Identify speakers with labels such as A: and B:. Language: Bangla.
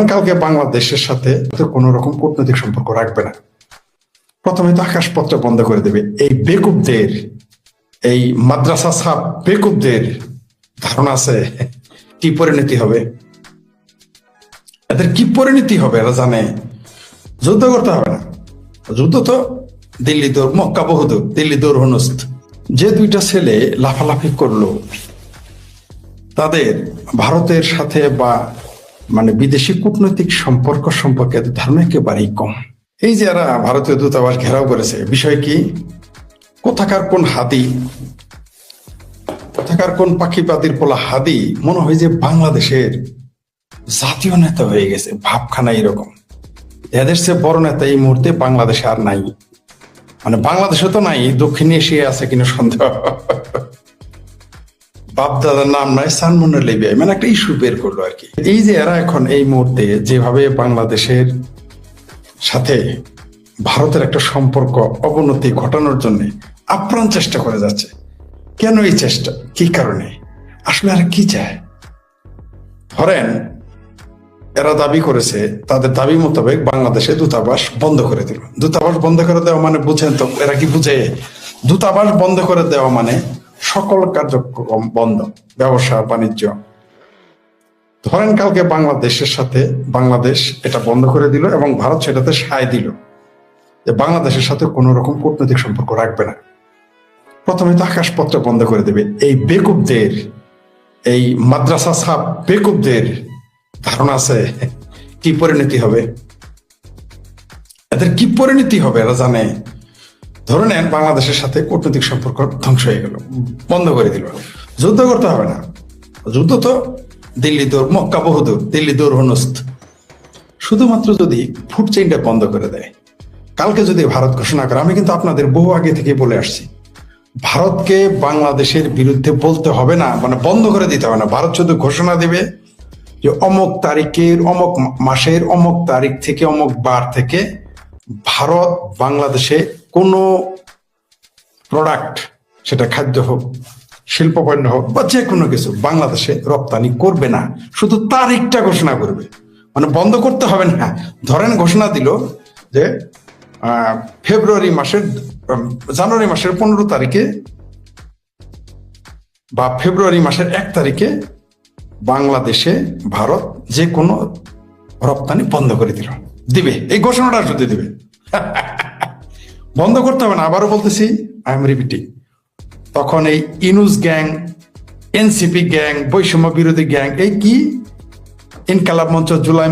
A: কালকে বাংলাদেশের সাথে কোন রকম কূটনৈতিক সম্পর্ক রাখবে না। প্রথমে তো আকাশপথটা বন্ধ করে দেবে। এই বেকুবদের, এই মাদ্রাসা সাব বেকুবদের ধারণা আছে কি পরিণতি হবে, এদের কি পরিণতি হবে এরা জানে। যুদ্ধ করতে হবে না, যুদ্ধ তো দিল্লি দৌড়, মক্কা বহুদূর, দিল্লি দৌড় হনুস্ত। যে দুইটা ছেলে লাফালাফি করলো তাদের ভারতের সাথে বা বিদেশি কূটনৈতিক সম্পর্ক সম্পর্কে ধারণা একেবারেই কম। এই যে এরা ভারতীয় দূতাবাস ঘেরাও করেছে, বিষয় কি? কোথাকার কোন হাদি, কোথাকার কোন পাখিপাতির পোলা হাদি মনে হয় যে বাংলাদেশের জাতীয় নেতা হয়ে গেছে। ভাবখানা এরকম, এদের চেয়ে বড় নেতা এই মুহূর্তে বাংলাদেশে আর নাই। বাংলাদেশে তো নাই, দক্ষিণ এশিয়া আছে কিনা সন্দেহ। বাপদাদার নাম নাই, সানমনে লিবিয়া, একটা ইস্যু বের করলো আর কি। এই যে এরা এখন এই মুহূর্তে যেভাবে বাংলাদেশের সাথে ভারতের একটা সম্পর্ক অবনতি ঘটানোর জন্য আপ্রাণ চেষ্টা করে যাচ্ছে। কেন এই চেষ্টা, কি কারণে, আসলে আর কি চায়? ধরেন এরা দাবি করেছে, তাদের দাবি মোতাবেক বাংলাদেশে দূতাবাস বন্ধ করে দিল। দূতাবাস বন্ধ করে দেওয়া বুঝেন তো, এরা কি বুঝে? দূতাবাস বন্ধ করে দেওয়া সকল কার্যক্রম বন্ধ, ব্যবসা বাণিজ্য। ধরেন কালকে বাংলাদেশের সাথে বাংলাদেশ এটা বন্ধ করে দিল এবং ভারত সেটাতে সায় দিল যে বাংলাদেশের সাথে কোন রকম কূটনৈতিক সম্পর্ক রাখবে না। প্রথমে তো আকাশপথটা বন্ধ করে দেবে। এই বেকুবদের, এই মাদ্রাসা সাব বেকুবদের ধারণা আছে কি পরিণতি হবে, এদের কি পরিণতি হবে এরা জানে। ধরে নেন বাংলাদেশের সাথে কূটনৈতিক সম্পর্ক ধ্বংস হয়ে গেল, বন্ধ করে দিল। যুদ্ধ করতে হবে না, যুদ্ধ তো দিল্লি দৌড়, মক্কা বহুদূর, দিল্লি দৌড় হনুস্ত। শুধুমাত্র যদি ফুড চেইনটা বন্ধ করে দেয়, কালকে যদি ভারত ঘোষণা করে, আমি কিন্তু আপনাদের বহু আগে থেকে বলে আসছি, ভারতকে বাংলাদেশের বিরুদ্ধে বলতে হবে না, বন্ধ করে দিতে হবে না। ভারত শুধু ঘোষণা দিবে যে অমুক তারিখের অমুক মাসের অমুক তারিখ থেকে অমুক বার থেকে ভারত বাংলাদেশে কোনো প্রোডাক্ট, সেটা খাদ্য হোক, শিল্পপণ্য হোক বা যে কোনো কিছু বাংলাদেশে রপ্তানি করবে না। শুধু তারিখটা ঘোষণা করবে, বন্ধ করতে হবে না। ধরেন ঘোষণা দিল যে জানুয়ারি মাসের 15 তারিখে বা ফেব্রুয়ারি মাসের 1 তারিখে বাংলাদেশে ভারত যে কোনো রপ্তানি বন্ধ করে দিবে। এই ঘোষণাটা যদি দিবে, বন্ধ করতে হবে না। আবারও বলতেছি, আই এম রিপিটিং, তখন এই ইনুস গ্যাং, এনসিপি গ্যাং, বৈষম্য বিরোধী গ্যাং, এই কি ইনকালাব মঞ্চ, জুলাই